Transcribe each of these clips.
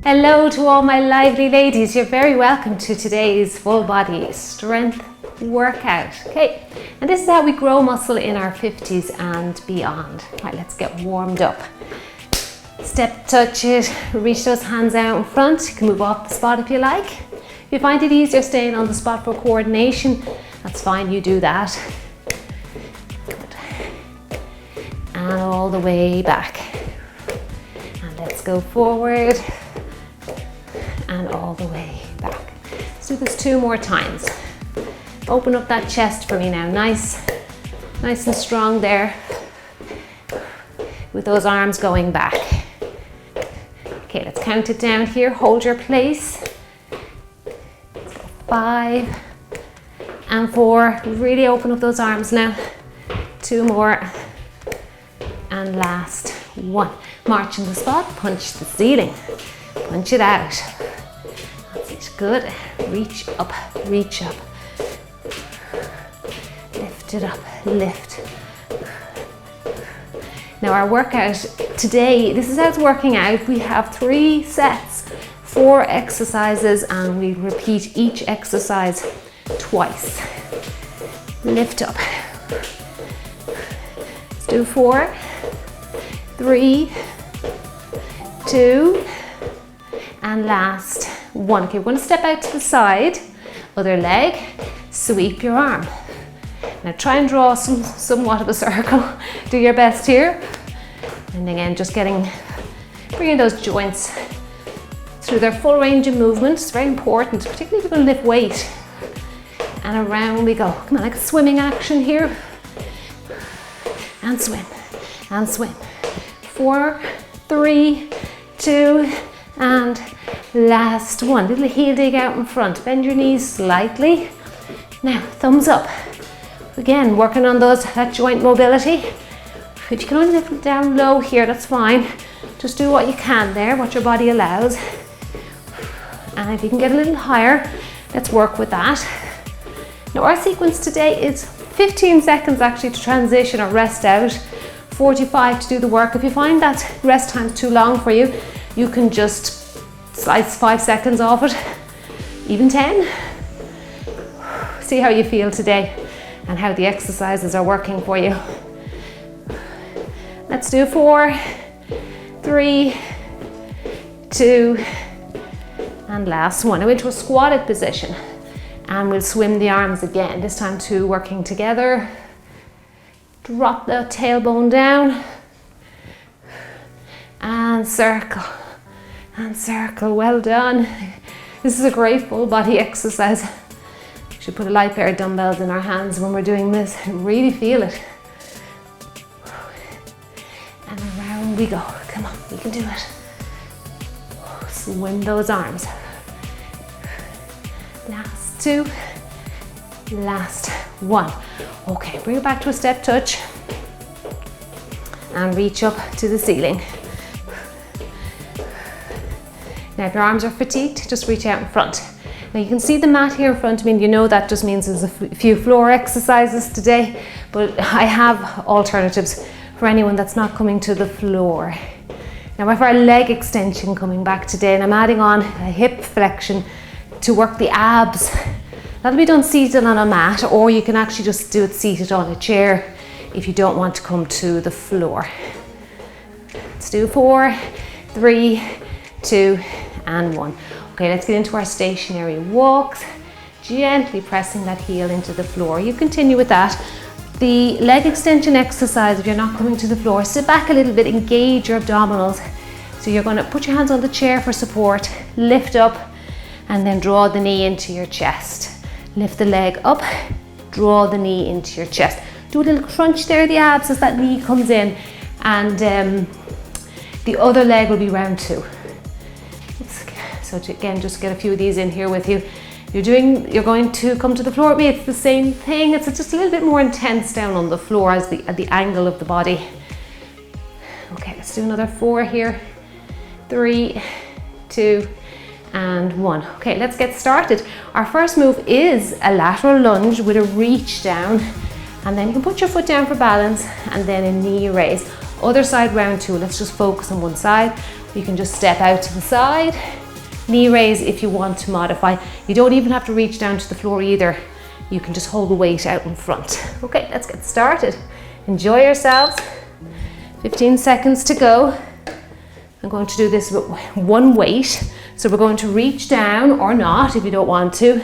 Hello to all my lively ladies. You're very welcome to today's full body strength workout. Okay, and this is how we grow muscle in our 50s and beyond. Right, let's get warmed up. Step touch it, reach those hands out in front. You can move off the spot if you like. If you find it easier staying on the spot for coordination, that's fine, you do that. Good. And all the way back. And let's go forward. And all the way back. Let's do this 2 more times. Open up that chest for me now. Nice and strong there. With those arms going back. Okay, let's count it down here. Hold your place. 5 and 4. Really open up those arms now. 2 more. And last 1. March in the spot. Punch the ceiling. Punch it out. That's it. Good. Reach up. Reach up. Lift it up. Lift. Now our workout today, this is how it's working out. We have 3 sets, 4 exercises, and we repeat each exercise twice. Lift up. Let's do 4, 3, 2, and last 1. Okay, we're going to step out to the side, other leg, sweep your arm. Now try and draw somewhat of a circle. Do your best here. And again, just bringing those joints through their full range of movement. It's very important, particularly if you're going to lift weight. And around we go. Come on, like a swimming action here. And swim, and swim. 4, 3, 2, and last 1. Little heel dig out in front. Bend your knees slightly. Now, thumbs up. Again, working on that joint mobility. If you can only lift it down low here, that's fine. Just do what you can there, what your body allows. And if you can get a little higher, let's work with that. Now our sequence today is 15 seconds actually to transition or rest out, 45 to do the work. If you find that rest time's too long for you, you can just slice 5 seconds off it, even 10. See how you feel today and how the exercises are working for you. Let's do 4, 3, 2, and last 1. Now into a squatted position, and we'll swim the arms again. This time 2 working together. Drop the tailbone down, and circle, and circle. Well done. This is a great full body exercise. We should put a light pair of dumbbells in our hands when we're doing this. Really feel it. And around we go. Come on, we can do it. Swim those arms. Last 2. Last 1. Okay, bring it back to a step touch. And reach up to the ceiling. Now if your arms are fatigued, just reach out in front. Now you can see the mat here in front of me, and you know that just means there's a few floor exercises today, but I have alternatives for anyone that's not coming to the floor. Now we have our leg extension coming back today, and I'm adding on a hip flexion to work the abs. That'll be done seated on a mat, or you can actually just do it seated on a chair if you don't want to come to the floor. Let's do 4, 3, 2, and 1. Okay, let's get into our stationary walks, gently pressing that heel into the floor. You continue with that. The leg extension exercise, if you're not coming to the floor, sit back a little bit, engage your abdominals. So you're going to put your hands on the chair for support, lift up, and then draw the knee into your chest. Lift the leg up, draw the knee into your chest. Do a little crunch there, the abs, as that knee comes in, and the other leg will be round 2. So again, just get a few of these in here with you. You're going to come to the floor with me. It's the same thing. It's just a little bit more intense down on the floor as at the angle of the body. Okay, let's do another 4 here. 3, 2, and 1. Okay, let's get started. Our first move is a lateral lunge with a reach down, and then you can put your foot down for balance, and then a knee raise. Other side, round 2. Let's just focus on one side. You can just step out to the side. Knee raise if you want to modify. You don't even have to reach down to the floor either. You can just hold the weight out in front. Okay, let's get started. Enjoy yourselves. 15 seconds to go. I'm going to do this with one weight. So we're going to reach down, or not if you don't want to,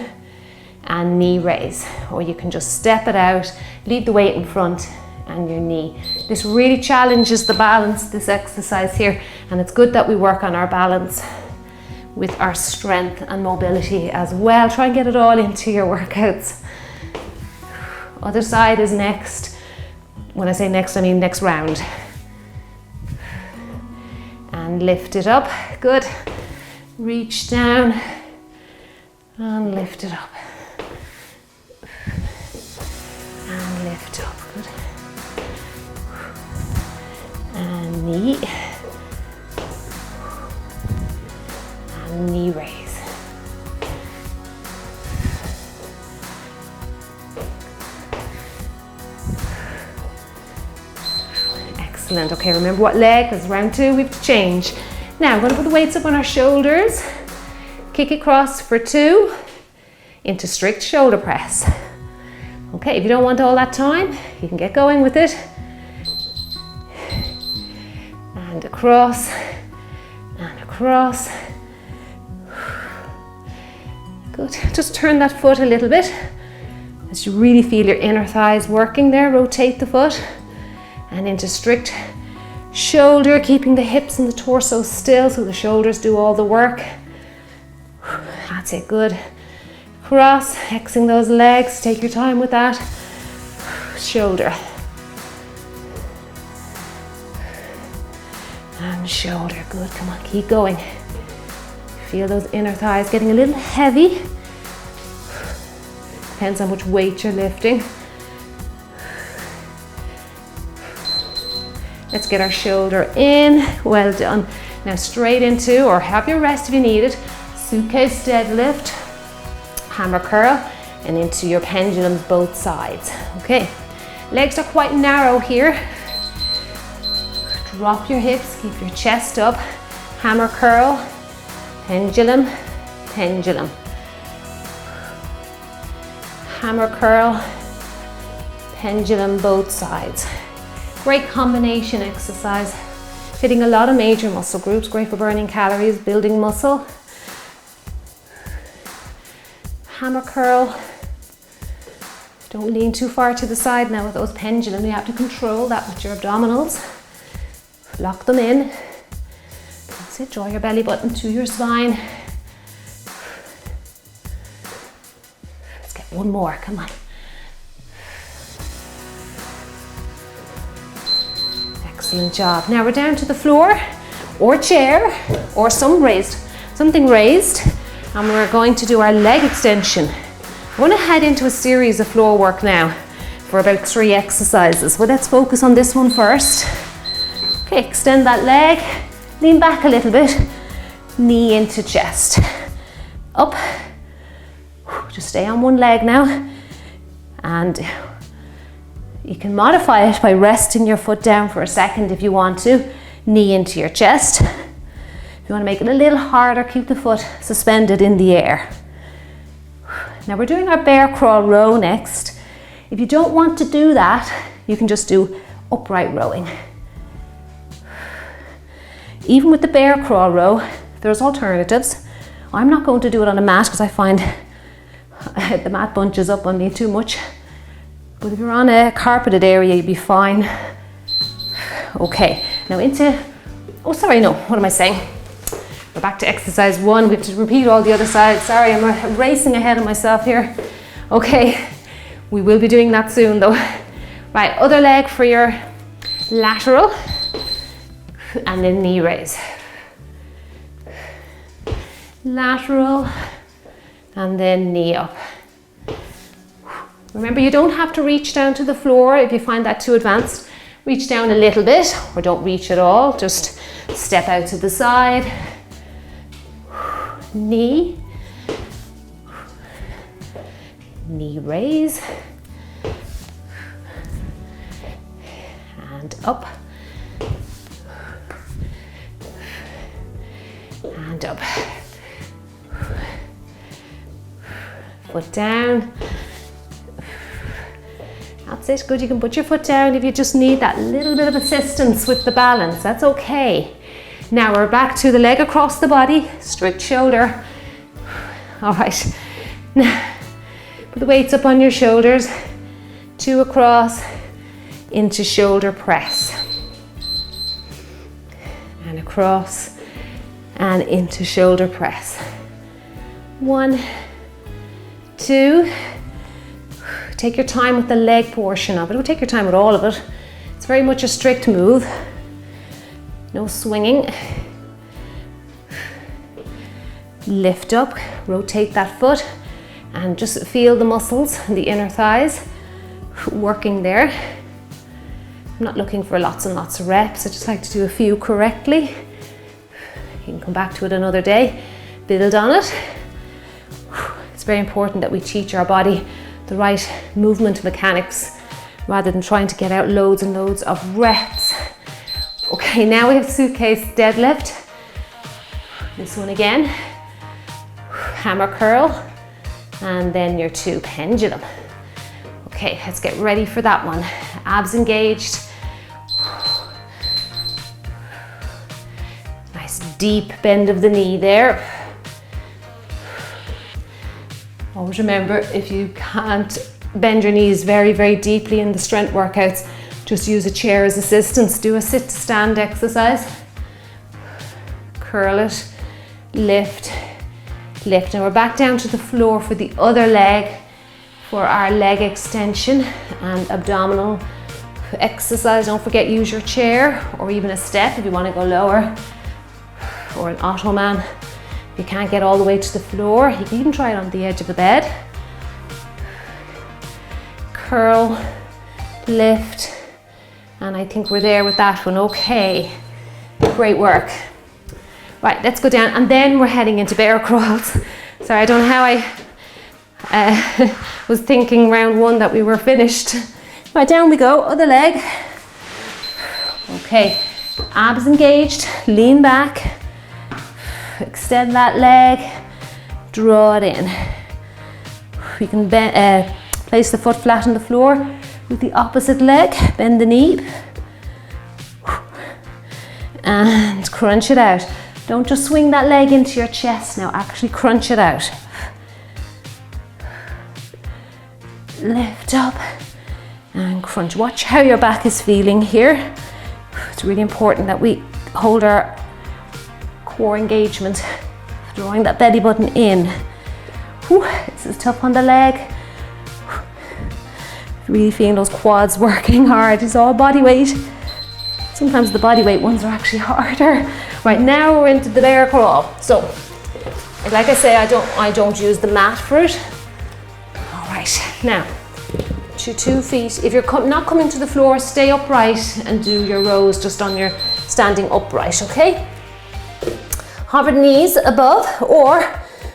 and knee raise. Or you can just step it out, leave the weight in front and your knee. This really challenges the balance, this exercise here, and it's good that we work on our balance with our strength and mobility as well. Try and get it all into your workouts. Other side is next. When I say next, I mean next round. And lift it up, good. Reach down and lift it up. And lift up, good. And knee. And knee raise. Excellent. Okay, remember what leg, because round 2 we have to change. Now we're going to put the weights up on our shoulders, kick across for 2 into strict shoulder press. Okay, if you don't want all that time, you can get going with it. And across, and across. Good. Just turn that foot a little bit as you really feel your inner thighs working there. Rotate the foot and into strict shoulder, keeping the hips and the torso still so the shoulders do all the work. That's it, good. Cross, Xing those legs, take your time with that. Shoulder. And shoulder, good, come on, keep going. Feel those inner thighs getting a little heavy. Depends on which weight you're lifting. Let's get our shoulder in, well done. Now straight into, or have your rest if you need it, suitcase deadlift, hammer curl, and into your pendulums both sides. Okay, legs are quite narrow here. Drop your hips, keep your chest up, hammer curl, pendulum, pendulum. Hammer curl, pendulum both sides. Great combination exercise, hitting a lot of major muscle groups, great for burning calories, building muscle. Hammer curl. Don't lean too far to the side now with those pendulum. You have to control that with your abdominals. Lock them in. That's it, draw your belly button to your spine. Let's get one more, come on. Excellent job. Now we're down to the floor or chair or something raised, and we're going to do our leg extension. I want to head into a series of floor work now for about 3 exercises. Well, let's focus on this one first. Okay, extend that leg, lean back a little bit, knee into chest. Up, just stay on one leg now, and you can modify it by resting your foot down for a second if you want to. Knee into your chest. If you want to make it a little harder, keep the foot suspended in the air. Now we're doing our bear crawl row next. If you don't want to do that, you can just do upright rowing. Even with the bear crawl row, there's alternatives. I'm not going to do it on a mat because I find the mat bunches up on me too much. But if you're on a carpeted area, you'd be fine. Okay, now into, oh sorry, no, what am I saying? We're back to exercise 1. We have to repeat all the other sides. Sorry, I'm racing ahead of myself here. Okay, we will be doing that soon though. Right, other leg for your lateral, and then knee raise. Lateral, and then knee up. Remember, you don't have to reach down to the floor if you find that too advanced. Reach down a little bit, or don't reach at all. Just step out to the side. Knee. Knee raise. And up. up. Foot down. That's it, good. You can put your foot down if you just need that little bit of assistance with the balance. That's okay. Now we're back to the leg across the body, strict shoulder. All right. Now, put the weights up on your shoulders, 2 across, into shoulder press. And across and into shoulder press. 1, 2. Take your time with the leg portion of it. Don't take your time with all of it. It's very much a strict move. No swinging. Lift up, rotate that foot, and just feel the muscles in the inner thighs working there. I'm not looking for lots and lots of reps. I just like to do a few correctly. You can come back to it another day, build on it. It's very important that we teach our body the right movement mechanics rather than trying to get out loads and loads of reps. Okay, now we have suitcase deadlift. This one again. Hammer curl, and then your 2 pendulum. Okay, let's get ready for that one. Abs engaged. Nice deep bend of the knee there. Always remember, if you can't bend your knees very, very deeply in the strength workouts, just use a chair as assistance. Do a sit to stand exercise. Curl it, lift, lift. And we're back down to the floor for the other leg, for our leg extension and abdominal exercise. Don't forget, use your chair or even a step if you want to go lower, or an Ottoman. If you can't get all the way to the floor, you can even try it on the edge of the bed. Curl, lift, and I think we're there with that one. Okay, great work. Right, let's go down, and then we're heading into bear crawls. Sorry, I don't know how I was thinking round 1 that we were finished. Right, down we go, other leg. Okay, abs engaged, lean back, extend that leg, draw it in. You can place the foot flat on the floor with the opposite leg, bend the knee, and crunch it out. Don't just swing that leg into your chest now, actually crunch it out. Lift up and crunch. Watch how your back is feeling here. It's really important that we hold our core engagement, drawing that belly button in. Whew, this is tough on the leg. Really feeling those quads working hard. It's all body weight. Sometimes the body weight ones are actually harder. Right, now we're into the bear crawl. So, like I say, I don't use the mat for it. All right, now, to 2 feet. If you're not coming to the floor, stay upright and do your rows just on your standing upright, okay? Hover the knees above, or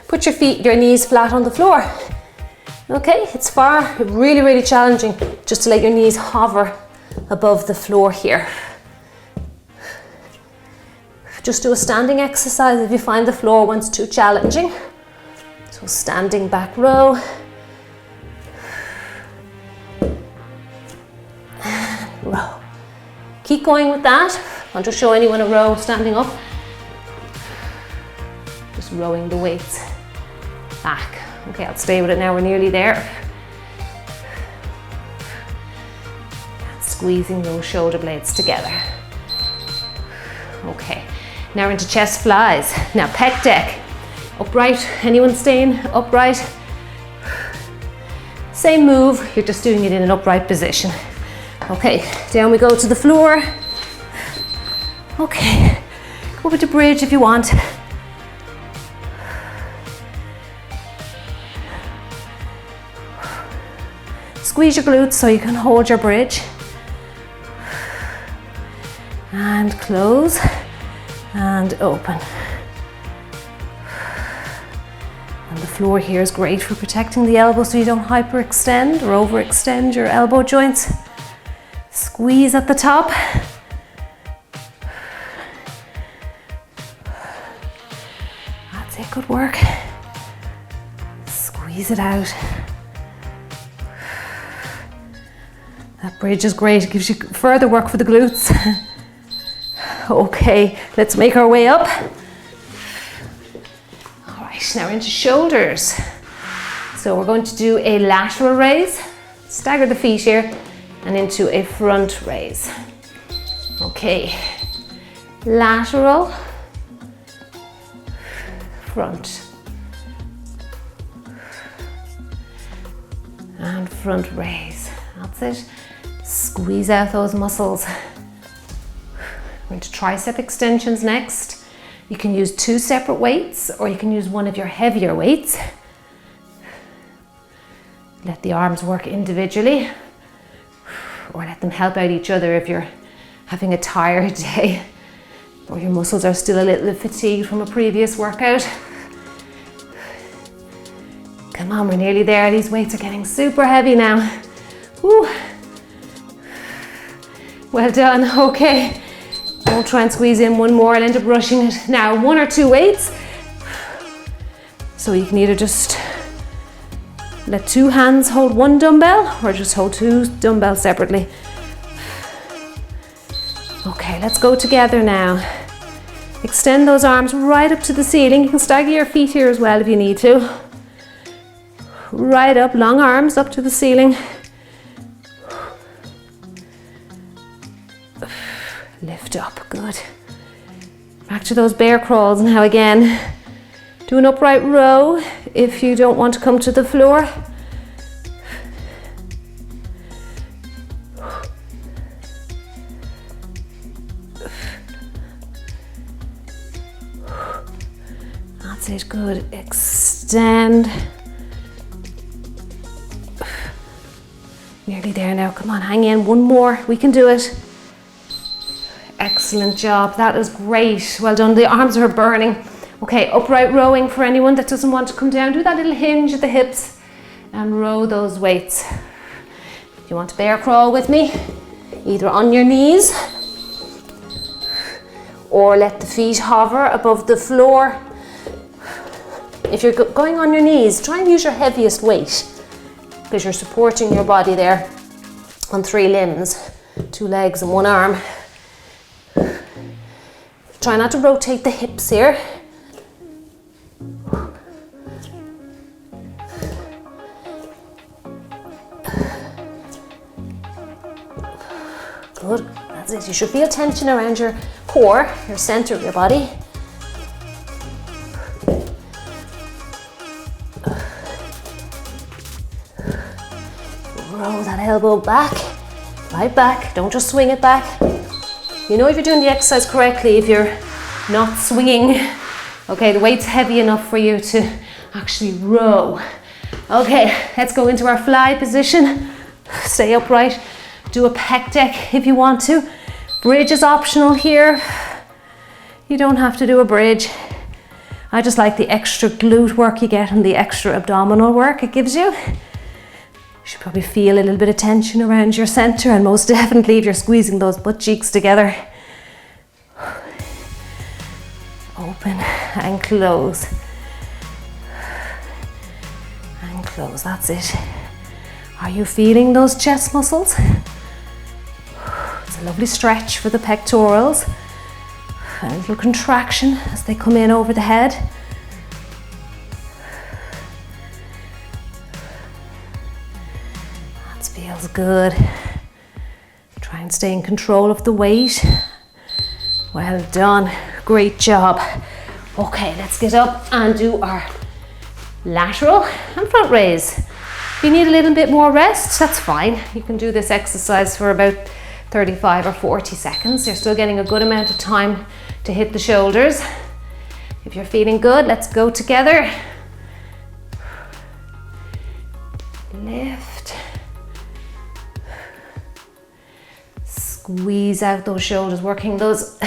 put your knees flat on the floor. Okay, it's really, really challenging just to let your knees hover above the floor here. Just do a standing exercise if you find the floor one's too challenging. So standing back row. And row. Keep going with that. I'll just show anyone a row standing up. Just rowing the weights back. Okay, I'll stay with it now, we're nearly there. Squeezing those shoulder blades together. Okay, now we're into chest flies. Now pec deck, upright, anyone staying upright? Same move, you're just doing it in an upright position. Okay, down we go to the floor. Okay, go over to bridge if you want. Squeeze your glutes so you can hold your bridge. And close and open. And the floor here is great for protecting the elbow so you don't hyperextend or overextend your elbow joints. Squeeze at the top. Okay, good work. Squeeze it out. That bridge is great, it gives you further work for the glutes. Okay, let's make our way up. All right, now we're into shoulders. So we're going to do a lateral raise, stagger the feet here, and into a front raise. Okay, lateral, front, and front raise. That's it. Squeeze out those muscles. We're into tricep extensions next. You can use 2 separate weights, or you can use one of your heavier weights. Let the arms work individually, or let them help out each other if you're having a tired day, or your muscles are still a little fatigued from a previous workout. Come on, we're nearly there. These weights are getting super heavy now. Woo. Well done, okay. Don't try and squeeze in one more, I'll end up rushing it. Now, 1 or 2 weights. So you can either just let 2 hands hold 1 dumbbell, or just hold 2 dumbbells separately. Okay, let's go together now. Extend those arms right up to the ceiling. You can stagger your feet here as well if you need to. Right up, long arms up to the ceiling. Lift up, good. Back to those bear crawls now again. Do an upright row if you don't want to come to the floor. That's it, good. Extend. Nearly there now, come on, hang in, 1 more, we can do it. Excellent job, that is great. Well done, the arms are burning. Okay, upright rowing for anyone that doesn't want to come down. Do that little hinge at the hips and row those weights. If you want to bear crawl with me, either on your knees or let the feet hover above the floor. If you're going on your knees, try and use your heaviest weight, because you're supporting your body there on 3 limbs, 2 legs and 1 arm. Try not to rotate the hips here. Good, that's it. You should feel tension around your core, your center of your body. Roll that elbow back, right back. Don't just swing it back. You know if you're doing the exercise correctly if you're not swinging. Okay, the weight's heavy enough for you to actually row. Okay, let's go into our fly position. Stay upright. Do a pec deck if you want to. Bridge is optional here. You don't have to do a bridge. I just like the extra glute work you get and the extra abdominal work it gives you. You should probably feel a little bit of tension around your center, and most definitely if you're squeezing those butt cheeks together. Open and close. And close, that's it. Are you feeling those chest muscles? It's a lovely stretch for the pectorals. A little contraction as they come in over the head. Feels good. Try and stay in control of the weight. Well done, great job. Okay, let's get up and do our lateral and front raise. If you need a little bit more rest, that's fine. You can do this exercise for about 35 or 40 seconds. You're still getting a good amount of time to hit the shoulders. If you're feeling good, let's go together. Lift. Squeeze out those shoulders, working those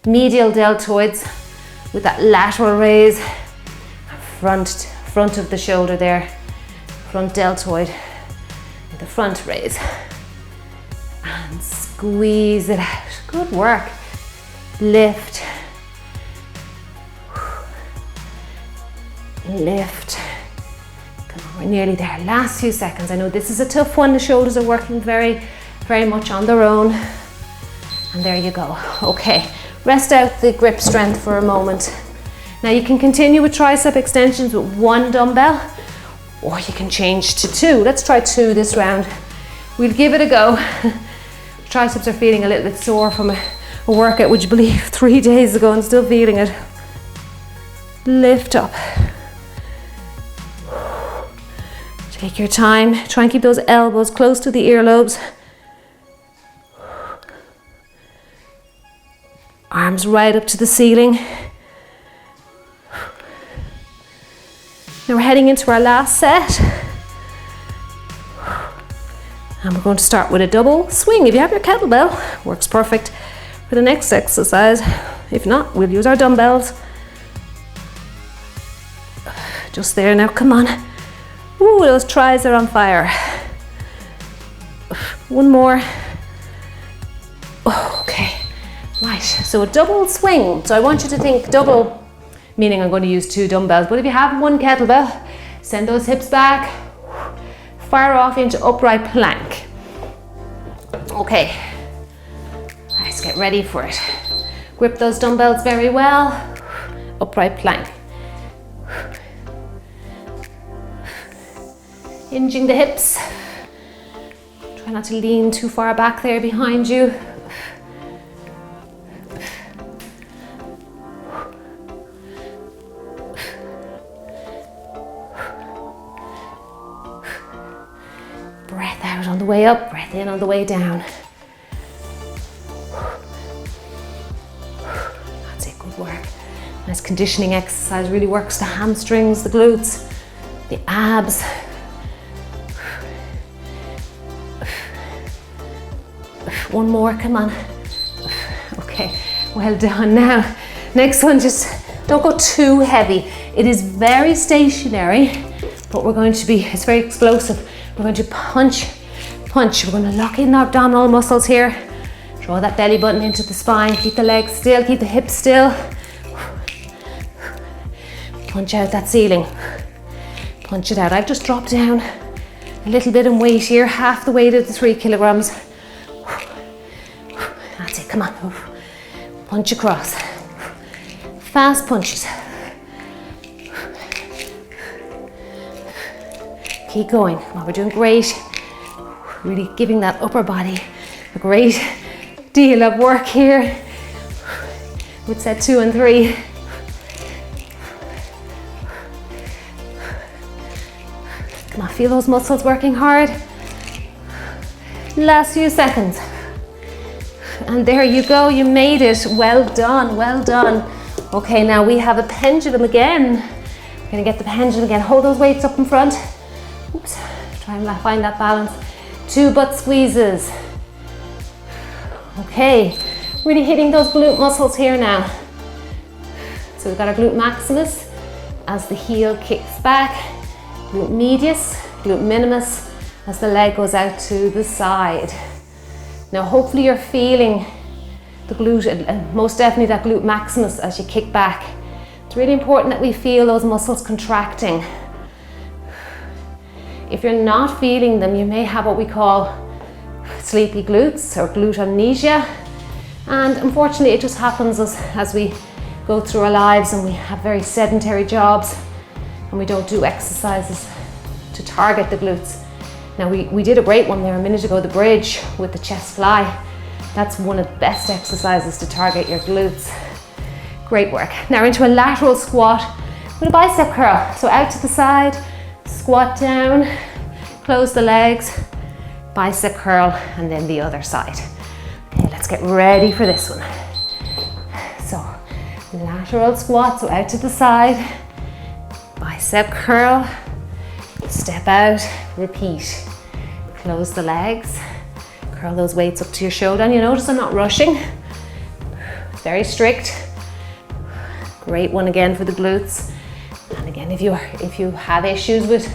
medial deltoids with that lateral raise. Front of the shoulder there, front deltoid with the front raise. And squeeze it out. Good work. Lift. lift. Come on, we're nearly there. Last few seconds. I know this is a tough one. The shoulders are working very, very much on their own. And there you go. Okay, rest out the grip strength for a moment. Now you can continue with tricep extensions with one dumbbell, or you can change to two. Let's try two this round. We'll give it a go. Triceps are feeling a little bit sore from a workout, would you believe, 3 days ago, and still feeling it. Lift up. Take your time. Try and keep those elbows close to the earlobes. Arms right up to the ceiling. Now we're heading into our last set. And we're going to start with a double swing. If you have your kettlebell, works perfect for the next exercise. If not, we'll use our dumbbells. Just there now, come on. Ooh, those tries are on fire. One more. Okay, right, so a double swing. So I want you to think double, meaning I'm going to use two dumbbells, but if you have one kettlebell, send those hips back, fire off into upright plank. Okay, let's get ready for it. Grip those dumbbells very well, upright plank. Hinging the hips. Try not to lean too far back there behind you. Breath out on the way up, breath in on the way down. That's it, good work. Nice conditioning exercise, really works the hamstrings, the glutes, the abs. One more, come on. Okay, well done. Now, next one, just don't go too heavy. It is very stationary, but we're going to be, it's very explosive. We're going to punch. We're going to lock in our abdominal muscles here. Draw that belly button into the spine. Keep the legs still, keep the hips still. Punch out that ceiling. Punch it out. I've just dropped down a little bit in weight here, half the weight of the 3 kilograms. That's it, come on. Punch across. Fast punches. Keep going. Well, we're doing great. Really giving that upper body a great deal of work here with set 2 and 3. Come on, feel those muscles working hard. Last few seconds. And there you go, you made it. Well done, well done. Okay, now we have a pendulum again. We're gonna get the pendulum again. Hold those weights up in front. Oops, try and find that balance. 2 butt squeezes. Okay, really hitting those glute muscles here now. So we've got our glute maximus as the heel kicks back, glute medius, glute minimus as the leg goes out to the side. Now hopefully you're feeling the glute, and most definitely that glute maximus as you kick back. It's really important that we feel those muscles contracting. If you're not feeling them, you may have what we call sleepy glutes or glute amnesia. And unfortunately it just happens as we go through our lives and we have very sedentary jobs and we don't do exercises to target the glutes. Now we did a great one there a minute ago, the bridge with the chest fly. That's one of the best exercises to target your glutes. Great work. Now into a lateral squat with a bicep curl. So out to the side, squat down, close the legs, bicep curl, and then the other side. Okay, let's get ready for this one. So lateral squat, so out to the side, bicep curl, step out, repeat. Close the legs, curl those weights up to your shoulder. And you notice I'm not rushing. It's very strict. Great one again for the glutes. And again, if you have issues with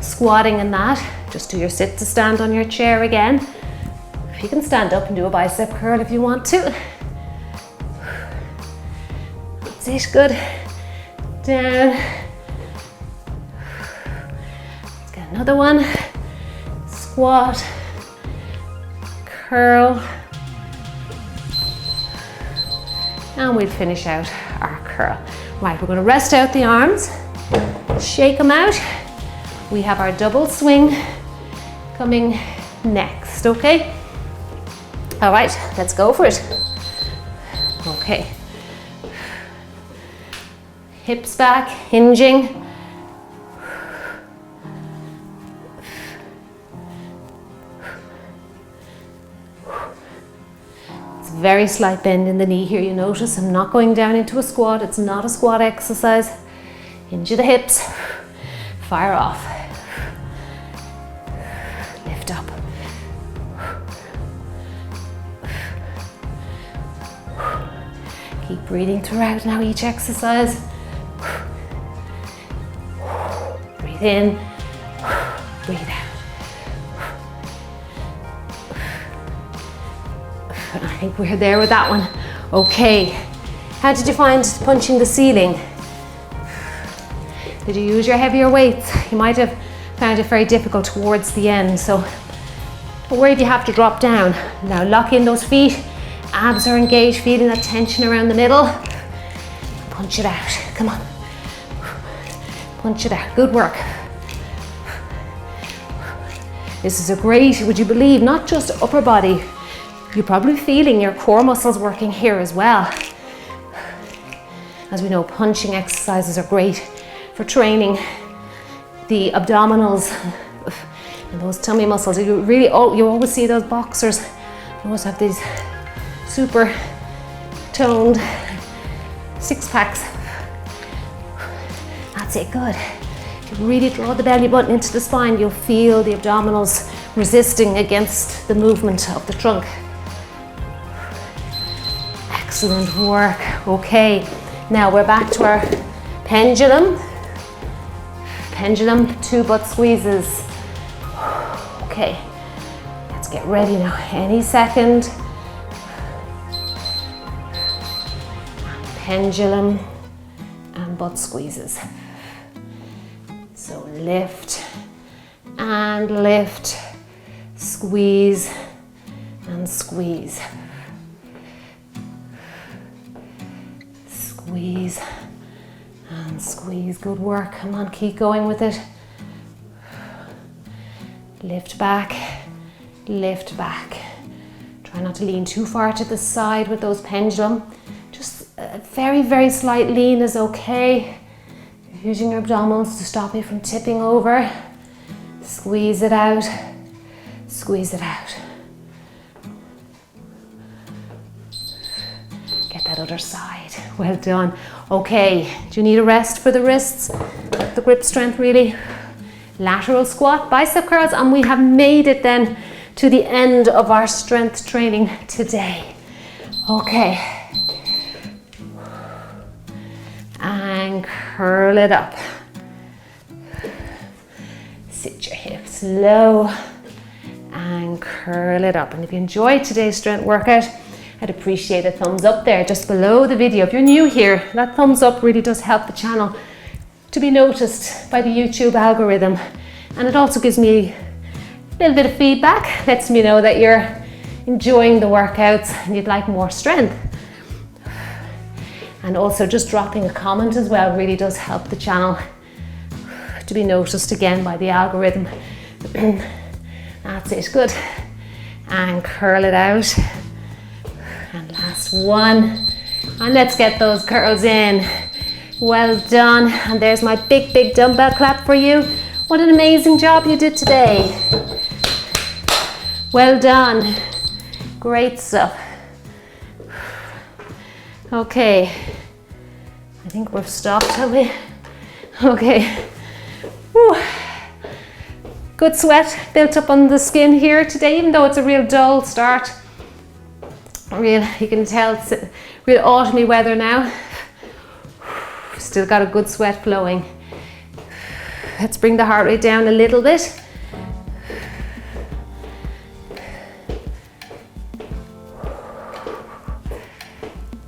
squatting and that, just do your sit to stand on your chair again. If you can stand up and do a bicep curl if you want to. That's it, good. Down, Another one. Squat, curl, and we'll finish out our curl. Right, we're going to rest out the arms, shake them out. We have our double swing coming next, okay? All right, let's go for it. Okay. Hips back, hinging. It's a very slight bend in the knee here, you notice. I'm not going down into a squat. It's not a squat exercise. Hinge the hips. Fire off. Lift up. Keep breathing throughout now each exercise. Breathe in, breathe out. I think we're there with that one. Okay, how did you find punching the ceiling? Did you use your heavier weights? You might have found it very difficult towards the end, so don't worry if you have to drop down. Now lock in those feet, abs are engaged, feeling that tension around the middle. Punch it out, come on. Punch it out, good work. This is a great, would you believe, not just upper body, you're probably feeling your core muscles working here as well. As we know, punching exercises are great for training the abdominals and those tummy muscles. You always see those boxers, they always have these super toned six packs. That's it, good. If you really draw the belly button into the spine, you'll feel the abdominals resisting against the movement of the trunk. Excellent work. Okay, now we're back to our pendulum. Pendulum, 2 butt squeezes. Okay, let's get ready now. Any second. Pendulum and butt squeezes. So lift and lift, squeeze and squeeze. Squeeze and squeeze, good work. Come on, keep going with it. Lift back, lift back. Try not to lean too far to the side with those pendulum. Just a very, very slight lean is okay. Using your abdominals to stop you from tipping over. Squeeze it out, squeeze it out. Get that other side. Well done. Okay, do you need a rest for the wrists? The grip strength really. Lateral squat, bicep curls, and we have made it then to the end of our strength training today. Okay. And curl it up. Sit your hips low and curl it up. And if you enjoyed today's strength workout, I'd appreciate a thumbs up there just below the video. If you're new here, that thumbs up really does help the channel to be noticed by the YouTube algorithm. And it also gives me a little bit of feedback, lets me know that you're enjoying the workouts and you'd like more strength. And also just dropping a comment as well really does help the channel to be noticed again by the algorithm. That's it, good. And curl it out. And last one. And let's get those curls in. Well done. And there's my big, big dumbbell clap for you. What an amazing job you did today. Well done. Great stuff. Okay. I think we've stopped, have we? Okay. Whew. Good sweat built up on the skin here today, even though it's a real dull start. You can tell it's real autumny weather now. Still got a good sweat flowing. Let's bring the heart rate down a little bit.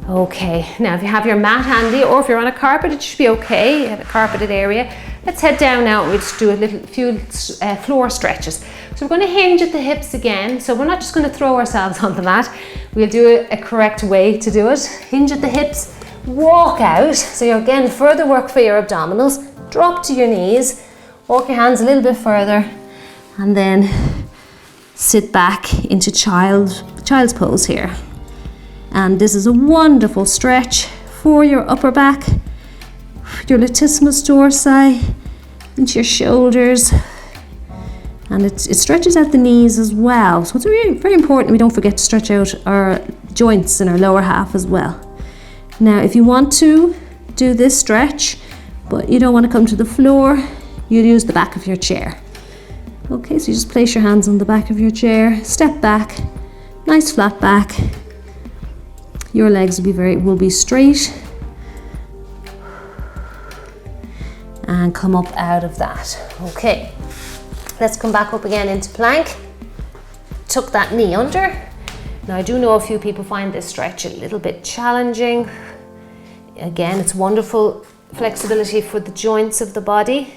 Okay, now if you have your mat handy or if you're on a carpet, it should be okay. You have a carpeted area. Let's head down now and we'll just do a few floor stretches. So we're going to hinge at the hips again. So we're not just going to throw ourselves on the mat. We'll do it a correct way to do it. Hinge at the hips, walk out. So you're again further work for your abdominals. Drop to your knees, walk your hands a little bit further, and then sit back into child's pose here. And this is a wonderful stretch for your upper back, your latissimus dorsi, into your shoulders, and it stretches out the knees as well. So it's really very important we don't forget to stretch out our joints in our lower half as well. Now, if you want to do this stretch, but you don't want to come to the floor, you'll use the back of your chair. Okay, so you just place your hands on the back of your chair, step back, nice flat back. Your legs will be straight, and come up out of that. Okay, let's come back up again into plank. Tuck that knee under. Now I do know a few people find this stretch a little bit challenging. Again, it's wonderful flexibility for the joints of the body.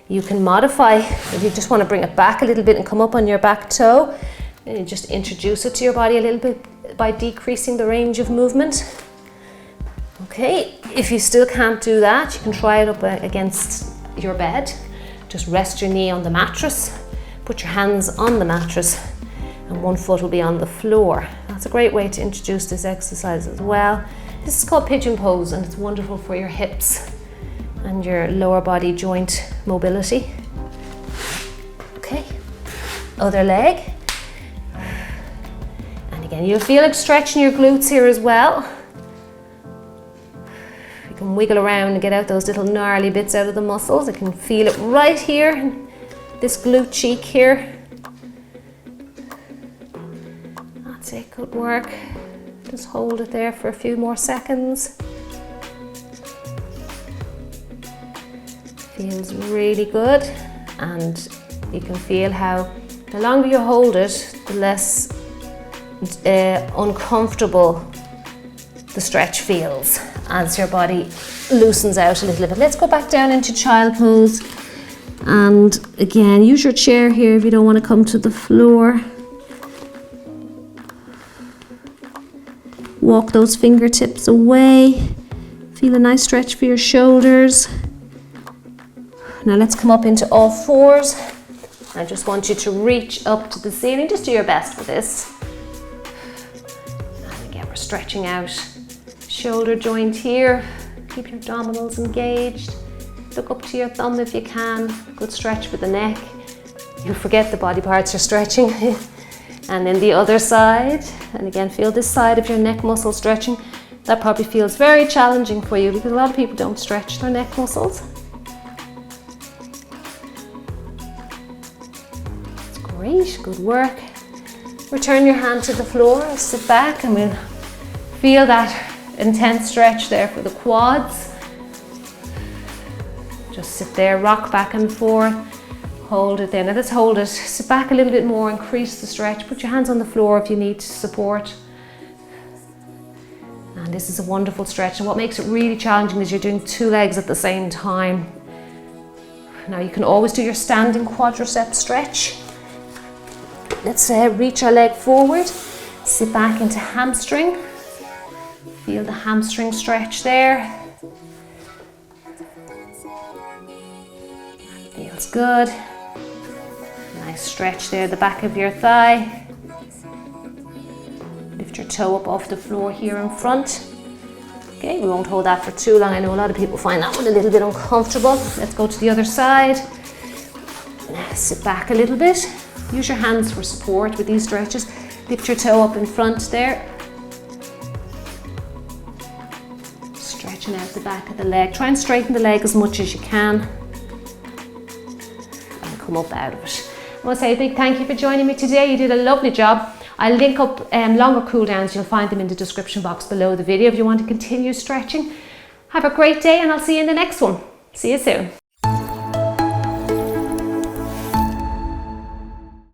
You can modify if you just want to bring it back a little bit and come up on your back toe, and you just introduce it to your body a little bit by decreasing the range of movement. Okay, if you still can't do that, you can try it up against your bed. Just rest your knee on the mattress, put your hands on the mattress, and one foot will be on the floor. That's a great way to introduce this exercise as well. This is called pigeon pose, and it's wonderful for your hips and your lower body joint mobility. Okay, other leg. And again, you'll feel like stretching your glutes here as well. You can wiggle around and get out those little gnarly bits out of the muscles. I can feel it right here, this glute cheek here. That's it, good work. Just hold it there for a few more seconds. Feels really good, and you can feel how the longer you hold it, the less uncomfortable the stretch feels as your body loosens out a little bit. Let's go back down into child pose, and again use your chair here if you don't want to come to the floor. Walk those fingertips away. Feel a nice stretch for your shoulders. Now let's come up into all fours. I just want you to reach up to the ceiling. Just do your best with this. And again, we're stretching out shoulder joint here. Keep your abdominals engaged. Look up to your thumb if you can. Good stretch for the neck. You forget the body parts you're stretching. And then the other side. And again, feel this side of your neck muscle stretching. That probably feels very challenging for you because a lot of people don't stretch their neck muscles. Great, good work. Return your hand to the floor, sit back, and we'll feel that intense stretch there for the quads. Just sit there, rock back and forth, hold it there. Now let's hold it, sit back a little bit more, increase the stretch, put your hands on the floor if you need support. And this is a wonderful stretch, and what makes it really challenging is you're doing two legs at the same time. Now you can always do your standing quadricep stretch. Let's reach our leg forward, sit back into hamstring. Feel the hamstring stretch there. That feels good. Nice stretch there, the back of your thigh. Lift your toe up off the floor here in front. Okay, we won't hold that for too long. I know a lot of people find that one a little bit uncomfortable. Let's go to the other side. Sit back a little bit. Use your hands for support with these stretches. Lift your toe up in front there. Stretching out the back of the leg. Try and straighten the leg as much as you can. And come up out of it. I want to say a big thank you for joining me today. You did a lovely job. I'll link up longer cool downs. You'll find them in the description box below the video if you want to continue stretching. Have a great day, and I'll see you in the next one. See you soon.